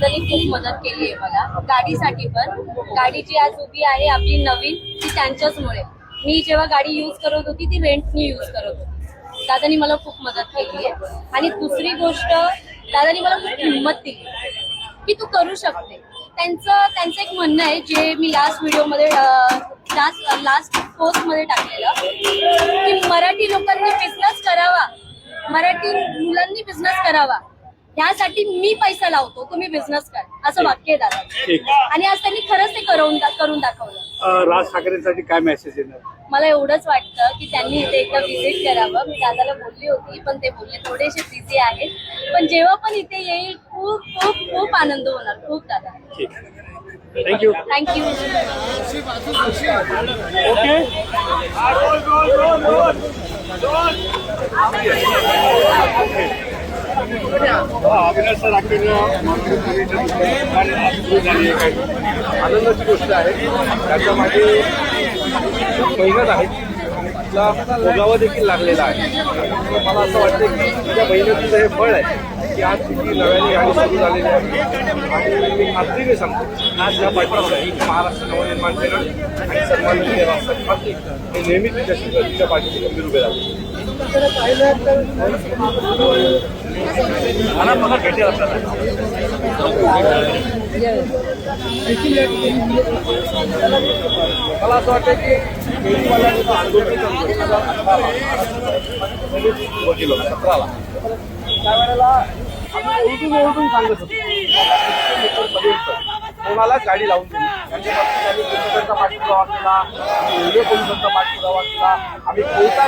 दादानी खूप मदत केली आहे मला गाडीसाठी पण. गाडी जी आज उभी आहे आपली नवीन ती त्यांच्याचमुळे. मी जेव्हा गाडी यूज करत होती ती रेंटनी यूज करत होती. दादानी मला खूप मदत केली आहे. आणि दुसरी गोष्ट, दादानी मला खूप हिंमत दिली की तू करू शकते. त्यांचं एक म्हणणं आहे जे मी लास्ट व्हिडिओमध्ये लास्ट पोस्टमध्ये टाकलेलं की मराठी लोकांनी बिझनेस करावा, मराठी मुलांनी बिझनेस करावा, ह्यासाठी मी पैसा लावतो, तुम्ही बिझनेस कर, असं वाक्य आहे दादा. आणि आज त्यांनी खरंच ते करून दाखवलं. राज ठाकरेंसाठी काय मेसेज येणार? मला एवढंच वाटतं की त्यांनी इथे एकदा व्हिजिट करावं. मी दादाला बोलली होती पण ते बोलले थोडेसे बिझी आहेत, पण जेव्हा पण इथे येईल खूप खूप खूप आनंद होणार. खूप दादा. Thank you. Thank you. Okay. Avinash sir आनंदाची गोष्ट आहे. त्याच्यामागे मेहनत आहे, तिला भोगावा देखील लागलेला आहे. मला असं वाटतं की त्या मेहनतीचं हे फळ आहे की आज तिची नव्याने गाडी सुरू झालेली आहे. आणि मी खात्रीने सांगतो आज या पाठीमागे महाराष्ट्र नवनिर्माण सेना आणि सन्माननीय राजसाहेब ठाकरे हे नेहमीच तिच्या पाठीशी गंभीर उभे राहतात. मला भेटेल आपल्याला. मला असं वाटतं की शेतीवाल्यांचं आंदोलन 17ला त्यावेळेला आम्ही ओरडून सांगत होतो कोणाला गाडी लावून दिली. त्यांच्यापासून त्यांनी पोलिसांचा पाठपुरावा केला, रेल्वे पोलिसांचा पाठपुरावा केला. आम्ही कोणता